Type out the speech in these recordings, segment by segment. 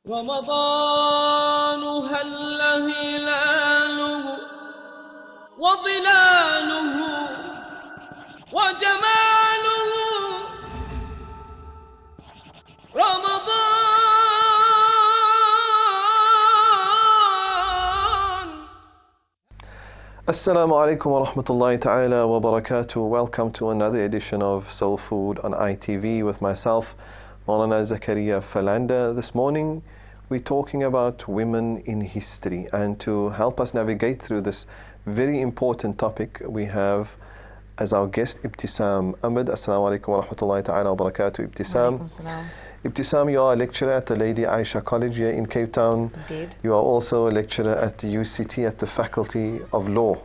رمضان هل هلاله وظلاله وجماله رمضان. Assalamu alaikum wa rahmatullahi ta'ala wa barakatuh. Welcome to another edition of Soul Food on ITV with myself, Maulana Zakaria Falanda. This morning we're talking about women in history, and to help us navigate through this very important topic we have as our guest Ibtisam Ahmed. Assalamu alaikum wa rahmatullahi ta'ala wa barakatuh. Ibtisam. Ibtisam, you are a lecturer at the Lady Aisha College here in Cape Town. Indeed. You are also a lecturer at the UCT at the Faculty of Law.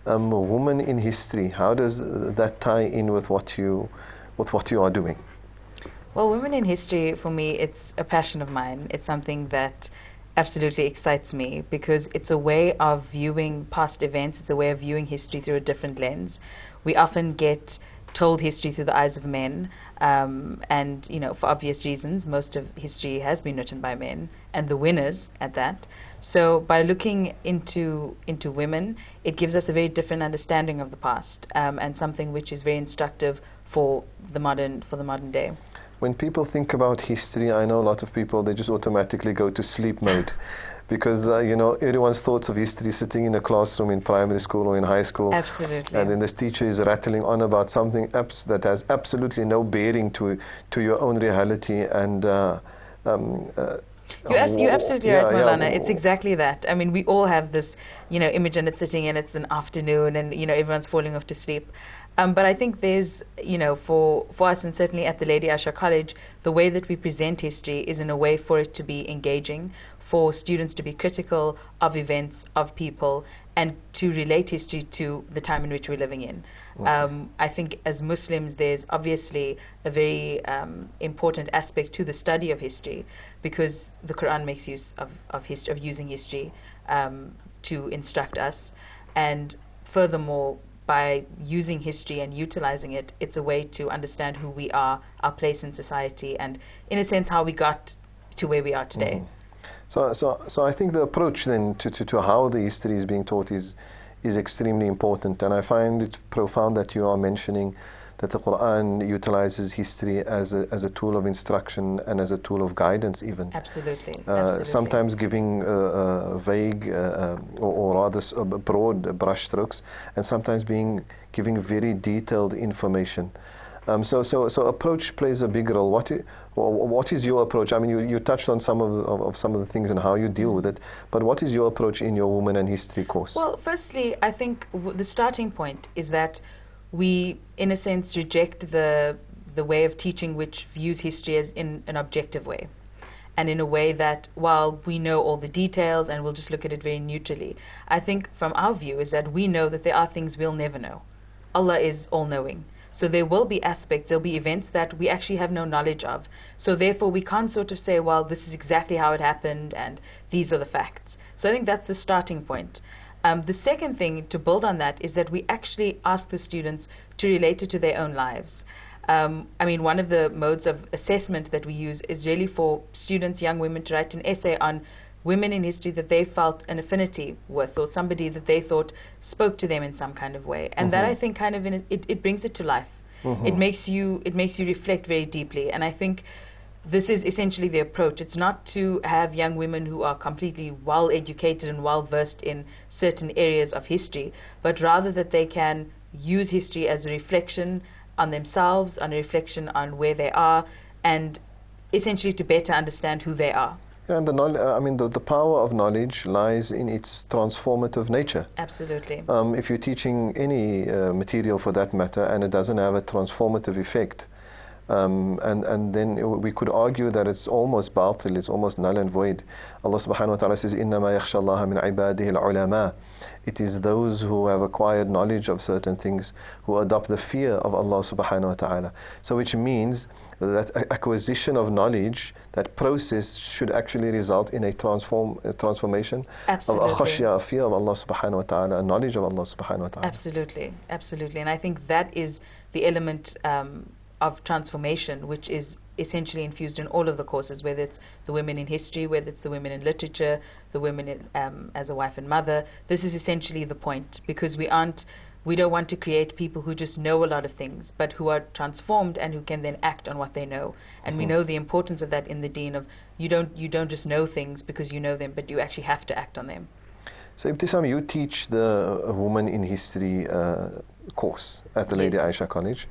A woman in history, how does that tie in with what you are doing? Well, women in history, for me, it's a passion of mine. It's something that absolutely excites me because it's a way of viewing past events. It's a way of viewing history through a different lens. We often get told history through the eyes of men, and for obvious reasons, most of history has been written by men, and the winners at that. So by looking into women, it gives us a very different understanding of the past, and something which is very instructive for the modern day. When people think about history, I know a lot of people, they just automatically go to sleep mode. Because, everyone's thoughts of history sitting in a classroom in primary school or in high school. Absolutely. And then this teacher is rattling on about something that has absolutely no bearing to your own reality. And You're absolutely right, Maulana. It's exactly that. I mean, we all have this, image, and it's sitting and it's an afternoon and, everyone's falling off to sleep. But I think there's, for us, and certainly at the Lady Aisha College, the way that we present history is in a way for it to be engaging, for students to be critical of events, of people, and to relate history to the time in which we're living in. Okay. I think as Muslims, there's obviously a very important aspect to the study of history, because the Quran makes use of using history to instruct us. And furthermore, by using history and utilizing it, it's a way to understand who we are, our place in society, and in a sense how we got to where we are today. So I think the approach then to how the history is being taught is extremely important, and I find it profound that you are mentioning that the Quran utilizes history as a tool of instruction and as a tool of guidance even. Absolutely. Sometimes giving vague or rather broad brushstrokes, and sometimes giving very detailed information. So approach plays a big role. What is your approach? I mean, you touched on some of the things and how you deal with it, but what is your approach in your Women and History course? Well, firstly, I think the starting point is that we, in a sense, reject the way of teaching which views history as in an objective way, and in a way that, while we know all the details and we'll just look at it very neutrally, I think from our view is that we know that there are things we'll never know. Allah is all-knowing. So there will be aspects, there'll be events that we actually have no knowledge of. So therefore we can't sort of say, well, this is exactly how it happened and these are the facts. So I think that's the starting point. The second thing to build on that is that we actually ask the students to relate it to their own lives. One of the modes of assessment that we use is really for students, young women, to write an essay on women in history that they felt an affinity with, or somebody that they thought spoke to them in some kind of way. And that, I think, kind of it brings it to life. It makes you reflect very deeply. And I think this is essentially the approach. It's not to have young women who are completely well educated and well versed in certain areas of history, but rather that they can use history as a reflection on themselves, on a reflection on where they are, and essentially to better understand who they are. Yeah, and the power of knowledge lies in its transformative nature. Absolutely. If you're teaching any material for that matter and it doesn't have a transformative effect, and then we could argue that it's almost batil, it's almost null and void. Allah subhanahu wa ta'ala says, إِنَّمَا يَخْشَى اللَّهَ مِنْ عِبَادِهِ الْعُلَمَاءِ. It is those who have acquired knowledge of certain things who adopt the fear of Allah subhanahu wa ta'ala. So which means that acquisition of knowledge, that process should actually result in a transformation Absolutely. of a khashya, a fear of Allah subhanahu wa ta'ala, a knowledge of Allah subhanahu wa ta'ala. Absolutely. And I think that is the element of transformation, which is essentially infused in all of the courses, whether it's the women in history, whether it's the women in literature, the women as a wife and mother. This is essentially the point, because we don't want to create people who just know a lot of things, but who are transformed and who can then act on what they know. And we know the importance of that in the deen of you don't just know things because you know them, but you actually have to act on them. So Ibtisam, you teach the Woman in History course at the Lady Yes. Aisha College.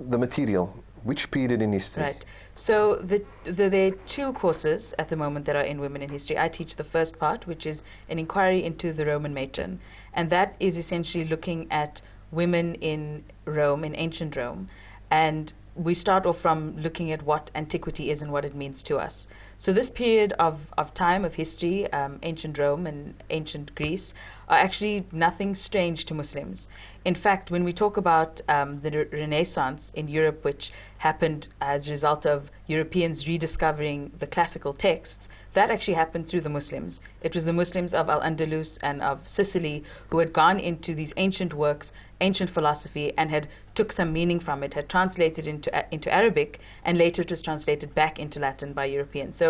The material, which period in history? Right. So there are two courses at the moment that are in Women in History. I teach the first part, which is an inquiry into the Roman matron. And that is essentially looking at women in Rome, in ancient Rome. And we start off from looking at what antiquity is and what it means to us. So this period of time, of history, ancient Rome and ancient Greece, are actually nothing strange to Muslims. In fact, when we talk about the Renaissance in Europe, which happened as a result of Europeans rediscovering the classical texts, that actually happened through the Muslims. It was the Muslims of Al-Andalus and of Sicily who had gone into these ancient works, ancient philosophy, and had took some meaning from it, had translated into Arabic, and later it was translated back into Latin by Europeans.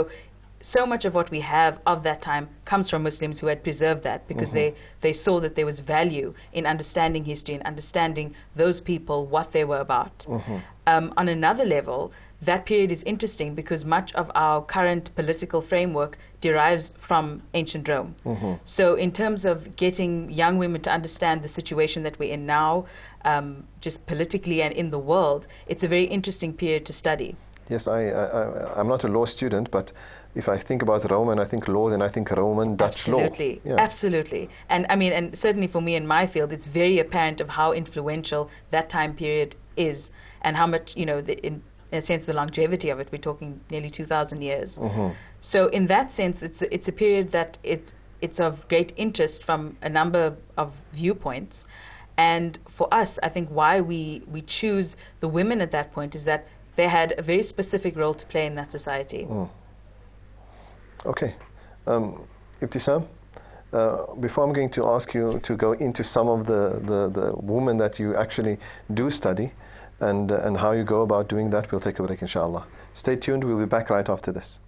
So much of what we have of that time comes from Muslims who had preserved that, because they saw that there was value in understanding history and understanding those people, what they were about. On another level, that period is interesting because much of our current political framework derives from ancient Rome. So in terms of getting young women to understand the situation that we're in now, just politically and in the world, it's a very interesting period to study. Yes, I'm not a law student, but if I think about Rome and I think law, then I think Roman Dutch law. Absolutely, Yeah. absolutely. And I mean, and certainly for me in my field, it's very apparent of how influential that time period is, and how much, in a sense, the longevity of it. We're talking nearly 2,000 years. So in that sense, it's a period that it's of great interest from a number of viewpoints. And for us, I think why we choose the women at that point is that they had a very specific role to play in that society. Okay. Ibtisam, before I'm going to ask you to go into some of the women that you actually do study and how you go about doing that, we'll take a break, inshallah. Stay tuned. We'll be back right after this.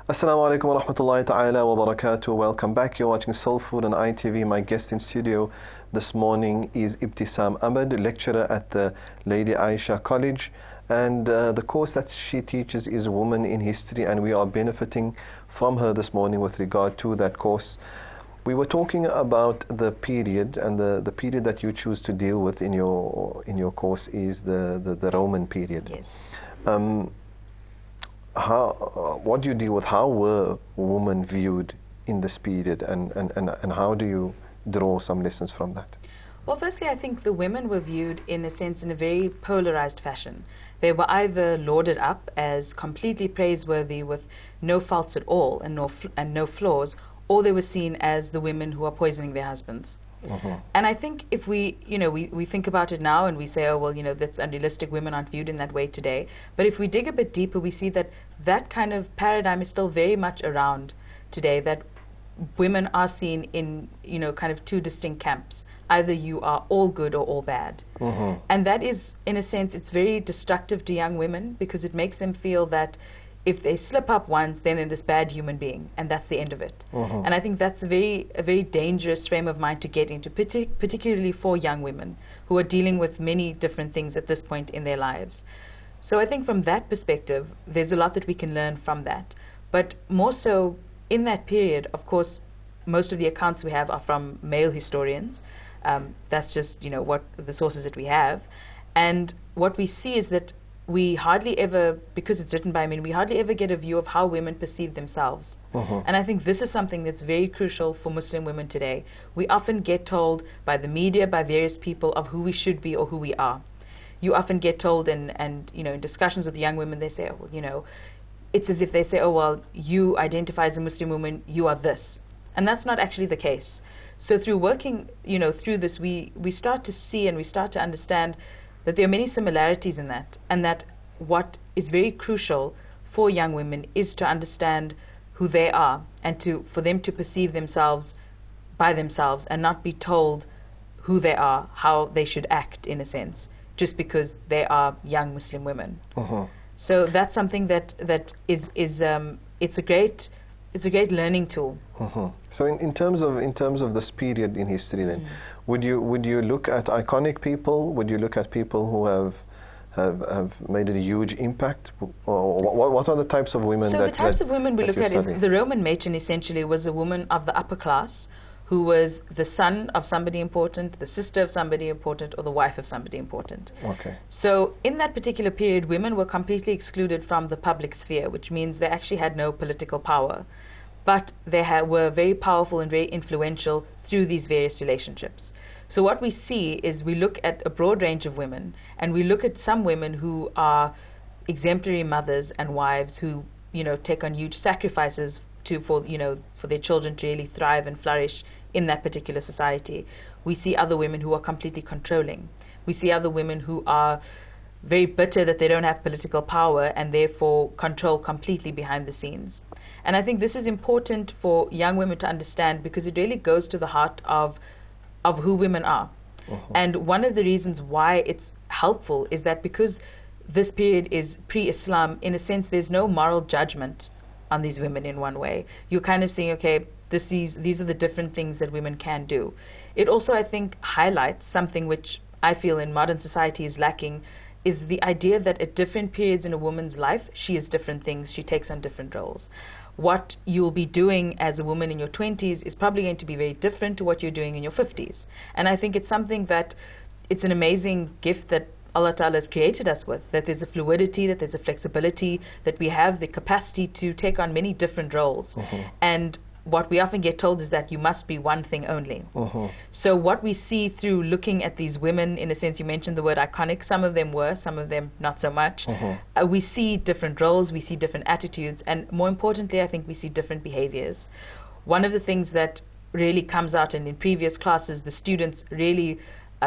Assalamu alaikum wa rahmatullahi ta'ala wa barakatuh. Welcome back. You're watching Soul Food on ITV. My guest in studio this morning is Ibtisam Ahmed, lecturer at the Lady Aisha College. And the course that she teaches is Women in History, and we are benefiting from her this morning with regard to that course. We were talking about the period, and the period that you choose to deal with in your course is the Roman period. Yes. What do you deal with? How were women viewed in this period, and how do you draw some lessons from that? Well, firstly, I think the women were viewed, in a sense, in a very polarized fashion. They were either lauded up as completely praiseworthy with no faults at all and no flaws, or they were seen as the women who are poisoning their husbands. And I think if we think about it now and we say, oh, well, that's unrealistic, women aren't viewed in that way today. But if we dig a bit deeper, we see that that kind of paradigm is still very much around today, that women are seen in, kind of two distinct camps. Either you are all good or all bad. And that is, in a sense, it's very destructive to young women, because it makes them feel that if they slip up once, then they're this bad human being, and that's the end of it. And I think that's a very dangerous frame of mind to get into, particularly for young women who are dealing with many different things at this point in their lives. So I think from that perspective, there's a lot that we can learn from that. But more so, in that period, of course, most of the accounts we have are from male historians. That's just, what the sources that we have. And what we see is that we hardly ever, because it's written by men, we hardly ever get a view of how women perceive themselves. And I think this is something that's very crucial for Muslim women today. We often get told by the media, by various people, of who we should be or who we are. You often get told, and in discussions with young women, they say, oh, well, it's as if they say, oh, well, you identify as a Muslim woman, you are this. And that's not actually the case. So through working, through this, we start to see and we start to understand that there are many similarities in that, and that what is very crucial for young women is to understand who they are, and for them to perceive themselves by themselves and not be told who they are, how they should act, in a sense, just because they are young Muslim women. So that's something that is it's a great learning tool. So in terms of this period in history, then, would you look at iconic people? Would you look at people who have made a huge impact? Or what are the types of women? So the types of women we look at is the Roman matron. Essentially, was a woman of the upper class who was the son of somebody important, the sister of somebody important, or the wife of somebody important. Okay. So in that particular period, women were completely excluded from the public sphere, which means they actually had no political power. But they were very powerful and very influential through these various relationships. So what we see is we look at a broad range of women, and we look at some women who are exemplary mothers and wives who, take on huge sacrifices for their children to really thrive and flourish in that particular society. We see other women who are completely controlling. We see other women who are very bitter that they don't have political power and therefore control completely behind the scenes. And I think this is important for young women to understand, because it really goes to the heart of who women are. And one of the reasons why it's helpful is that because this period is pre-Islam, in a sense, there's no moral judgment on these women in one way. You're kind of saying, okay, these are the different things that women can do. It also, I think, highlights something which I feel in modern society is lacking, is the idea that at different periods in a woman's life, she is different things, she takes on different roles. What you'll be doing as a woman in your 20s is probably going to be very different to what you're doing in your 50s. And I think it's something that, it's an amazing gift that Allah Ta'ala has created us with, that there's a fluidity, that there's a flexibility, that we have the capacity to take on many different roles. And what we often get told is that you must be one thing only. So what we see through looking at these women, in a sense, you mentioned the word iconic, some of them were, some of them not so much. We see different roles, we see different attitudes, and more importantly, I think we see different behaviors. One of the things that really comes out, and in previous classes, the students really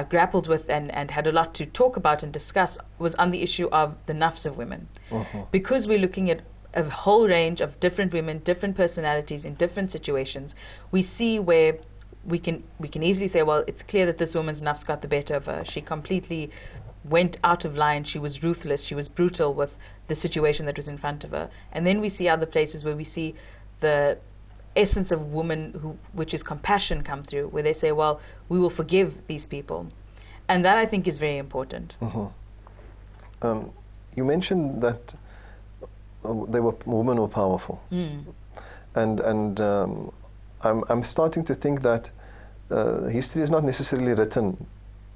grappled with and had a lot to talk about and discuss, was on the issue of the nafs of women. Because we're looking at a whole range of different women, different personalities in different situations, we see where we can easily say, well, it's clear that this woman's nafs got the better of her. She completely went out of line. She was ruthless. She was brutal with the situation that was in front of her. And then we see other places where we see the essence of woman, which is compassion, come through, where they say, well, we will forgive these people. And that, I think, is very important. You mentioned that women were powerful. And I'm starting to think that history is not necessarily written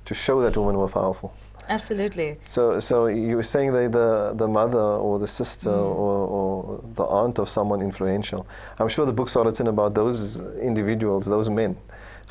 to show that women were powerful. Absolutely. So you were saying that the mother or the sister or the aunt of someone influential. I'm sure the books are written about those individuals, those men.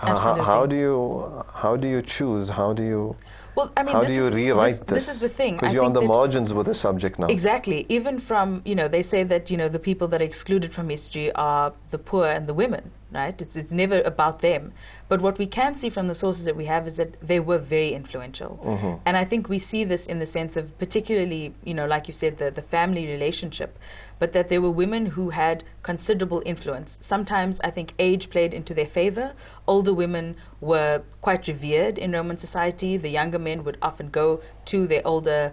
Absolutely. How do you choose? How do you? Well, I mean, how do you rewrite this is the thing. Because you're on the margins with the subject now. Exactly. Even from, they say that, the people that are excluded from history are the poor and the women, right? It's never about them. But what we can see from the sources that we have is that they were very influential. And I think we see this in the sense of particularly, like you said, the family relationship, but that there were women who had considerable influence. Sometimes I think age played into their favor. Older women were quite revered in Roman society. The younger men would often go to their older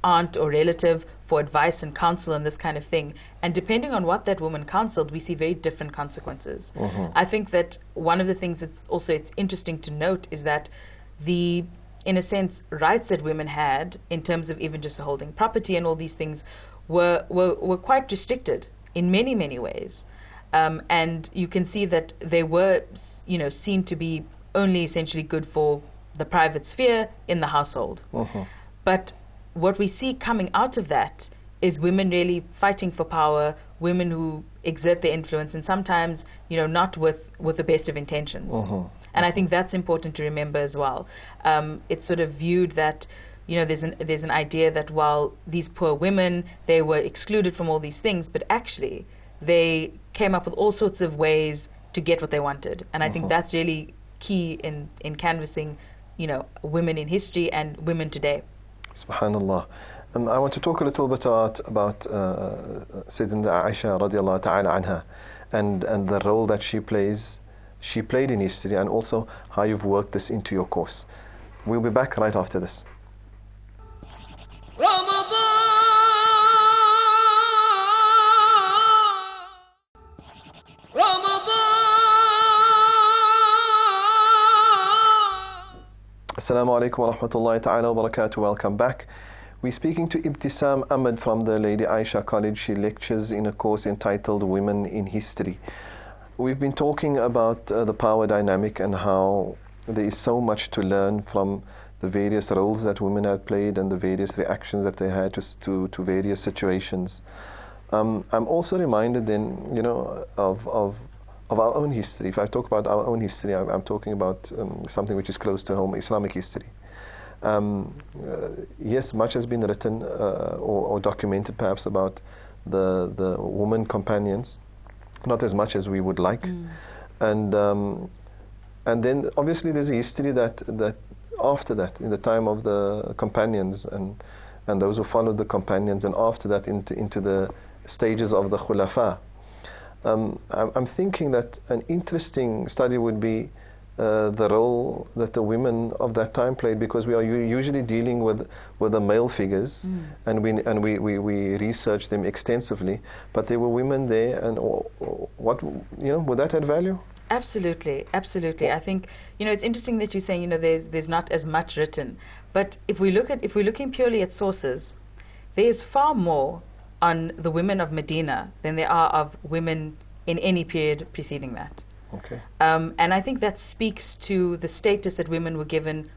aunt or relative for advice and counsel and this kind of thing. And depending on what that woman counseled, we see very different consequences. I think that one of the things it's interesting to note is that in a sense, rights that women had in terms of even just holding property and all these things were quite restricted in many, many ways. And you can see that they were, seen to be only essentially good for the private sphere in the household. But what we see coming out of that is women really fighting for power, women who exert their influence, and sometimes, not with the best of intentions. And I think that's important to remember as well. It's sort of viewed that, there's an idea that while these poor women, they were excluded from all these things, but actually they came up with all sorts of ways to get what they wanted. And I think that's really key in canvassing, women in history and women today. Subhanallah. I want to talk a little bit about Sayyidina Aisha radiallahu ta'ala anha and the role that she played in history, and also how you've worked this into your course. We'll be back right after this. Assalamu alaikum wa rahmatullahi ta'ala wa barakatuh. Welcome back. We're speaking to Ibtisam Ahmed from the Lady Aisha College. She lectures in a course entitled Women in History. We've been talking about the power dynamic and how there is so much to learn from the various roles that women have played and the various reactions that they had to various situations. I'm also reminded then, of our own history. If I talk about our own history, I'm talking about something which is close to home, Islamic history. Yes, much has been written or documented perhaps about the woman companions, not as much as we would like. And then obviously there's a history that after that, in the time of the companions and those who followed the companions, and after that into the stages of the khulafa. I'm thinking that an interesting study would be the role that the women of that time played, because we are usually dealing with the male figures, and we research them extensively. But there were women there, and what would that add value? Absolutely. I think it's interesting that you're saying there's not as much written, but if we're looking purely at sources, there's far more on the women of Medina than there are of women in any period preceding that. Okay. And I think that speaks to the status that women were given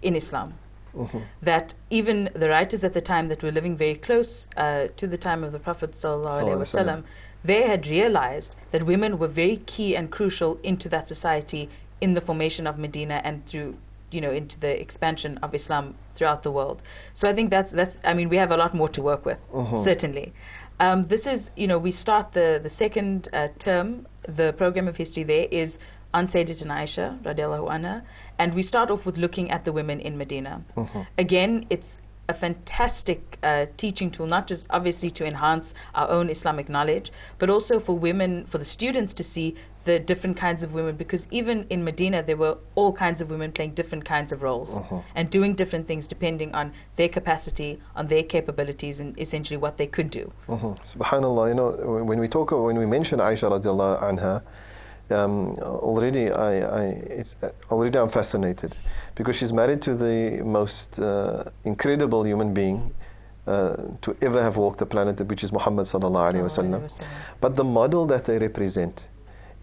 in Islam. Mm-hmm. That even the writers at the time that were living very close to the time of the Prophet ﷺ, they had realized that women were very key and crucial into that society, in the formation of Medina and through into the expansion of Islam throughout the world. So I think that's we have a lot more to work with, certainly. This is, we start the second term, the program of history there is on Sayyidatina Aisha radiallahu anha, and we start off with looking at the women in Medina. Again, it's a fantastic teaching tool, not just obviously to enhance our own Islamic knowledge, but also for the students to see the different kinds of women, because even in Medina there were all kinds of women playing different kinds of roles and doing different things depending on their capacity, on their capabilities, and essentially what they could do. Subhanallah, when we mention Aisha radiallahu anha, already I'm fascinated, because she's married to the most incredible human being to ever have walked the planet, which is Muhammad sallallahu alaihi wasallam. But the model that they represent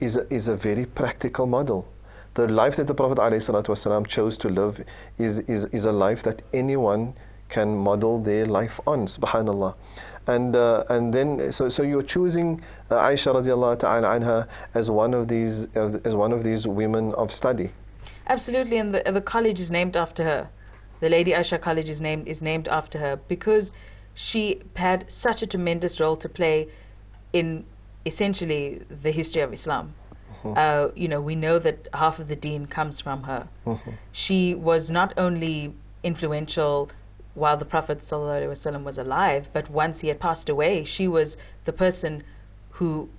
is a very practical model. The life that the Prophet ﷺ chose to live is a life that anyone can model their life on. Subhanallah. And then so you're choosing Aisha radiallahu ta'ala anha as one of these women of study. Absolutely, and the college is named after her. The Lady Aisha College is named after her, because she had such a tremendous role to play in essentially the history of Islam. We know that half of the deen comes from her. She was not only influential while the Prophet ﷺ was alive, but once he had passed away, she was the person who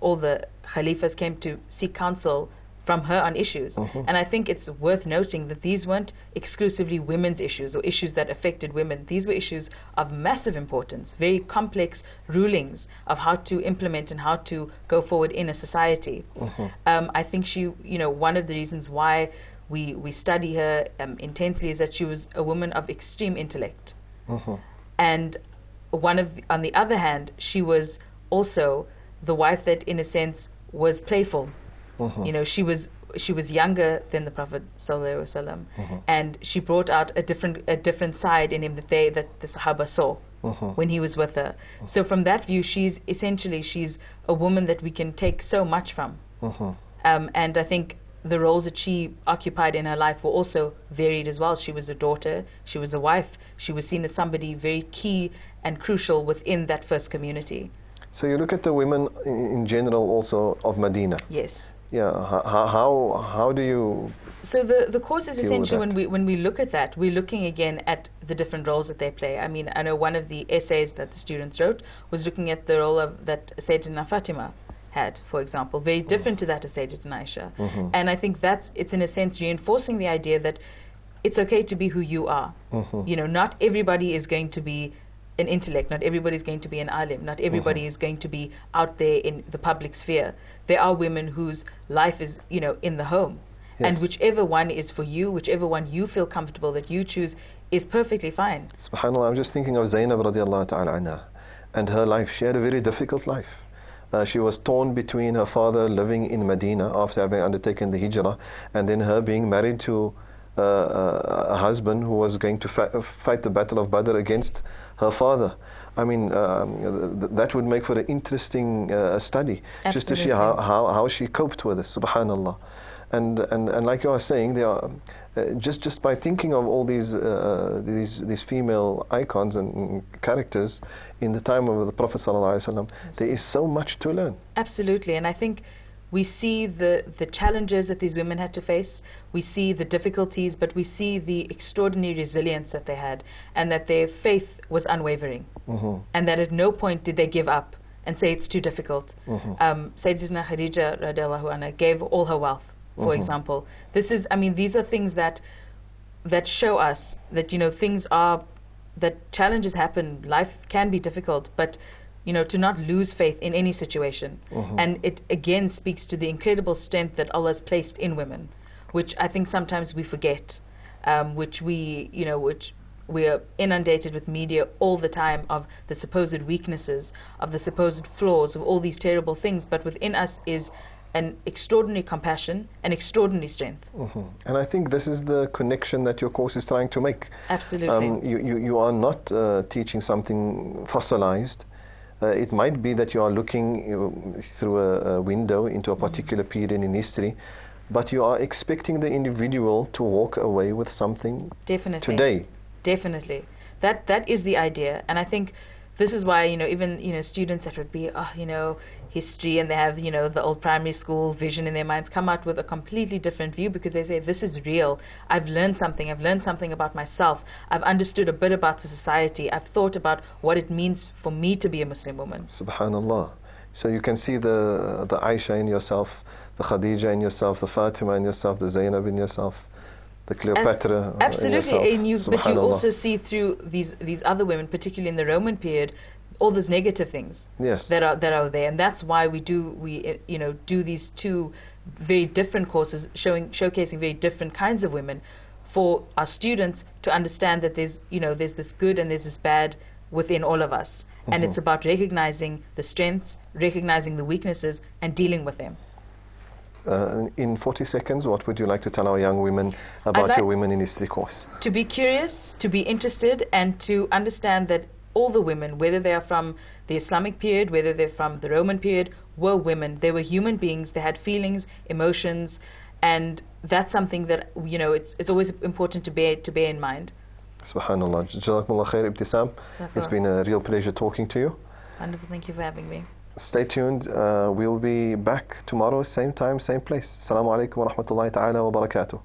all the Khalifas came to seek counsel from her on issues. And I think it's worth noting that these weren't exclusively women's issues or issues that affected women. These were issues of massive importance, very complex rulings of how to implement and how to go forward in a society. I think she, one of the reasons why we study her intensely is that she was a woman of extreme intellect. And on the other hand, she was also the wife that, in a sense, was playful. She was younger than the Prophet ﷺ, and she brought out a different side in him that the Sahaba saw when he was with her. So from that view, she's a woman that we can take so much from. And I think the roles that she occupied in her life were also varied as well. She was a daughter, she was a wife, she was seen as somebody very key and crucial within that first community. So you look at the women in general also of Medina. Yes. Yeah, how do you... So the course is deal with essentially, that? when we look at that, we're looking again at the different roles that they play. I mean, I know one of the essays that the students wrote was looking at the role that Sayyidatina Fatima had, for example, very different to that of Sayyidatina Aisha. Mm-hmm. And I think it's in a sense reinforcing the idea that it's okay to be who you are. Mm-hmm. You know, not everybody is going to be an intellect, not everybody is going to be an alim, not everybody is going to be out there in the public sphere. There are women whose life is, you know, in the home. And Yes. whichever one is for you, whichever one you feel comfortable that you choose, is perfectly fine. SubhanAllah, I'm just thinking of Zainab radiallahu ta'ala anha and her life. She had a very difficult life. She was torn between her father living in Medina after having undertaken the hijrah, and then her being married to a husband who was going to fight the Battle of Badr against her father. I mean, that would make for an interesting study, just to see how she coped with it, subhanAllah. And like you are saying, they are just by thinking of all these female icons and characters in the time of the Prophet ﷺ, there is so much to learn. Absolutely, and I think we see the challenges that these women had to face, we see the difficulties, but we see the extraordinary resilience that they had, and that their faith was unwavering, and that at no point did they give up and say it's too difficult. Sayyidatina Khadija radiallahu anha gave all her wealth, for example. These are things that show us that, you know, that challenges happen, life can be difficult, but, you know, to not lose faith in any situation. And it again speaks to the incredible strength that Allah has placed in women, which I think sometimes we forget, which we are inundated with media all the time of the supposed weaknesses, of the supposed flaws, of all these terrible things, but within us is an extraordinary compassion, an extraordinary strength. And I think this is the connection that your course is trying to make. Absolutely. You are not teaching something fossilized. It might be that you are looking through a window into a particular period in history, but you are expecting the individual to walk away with something today. Definitely. That is the idea. And I think this is why, even, students that would be, history, and they have, the old primary school vision in their minds, come out with a completely different view, because they say, this is real. I've learned something about myself. I've understood a bit about society. I've thought about what it means for me to be a Muslim woman. Subhanallah. So you can see the Aisha in yourself, the Khadija in yourself, the Fatima in yourself, the Zainab in yourself, the Cleopatra absolutely. in yourself. But you also see through these other women, particularly in the Roman period, all those negative things that are there, and that's why we do these two very different courses, showcasing very different kinds of women, for our students to understand that there's this good and there's this bad within all of us, and it's about recognizing the strengths, recognizing the weaknesses, and dealing with them. In 40 seconds, what would you like to tell our young women about your Women in History course? To be curious, to be interested, and to understand that all the women, whether they are from the Islamic period, whether they're from the Roman period, were women. They were human beings. They had feelings, emotions, and that's something that it's always important to bear in mind. Subhanallah. Jazakumullah khair, Ibtisam. It's been a real pleasure talking to you. Wonderful. Thank you for having me. Stay tuned. We'll be back tomorrow, same time, same place. Assalamu alaikum wa rahmatullahi ta'ala wa barakatuh.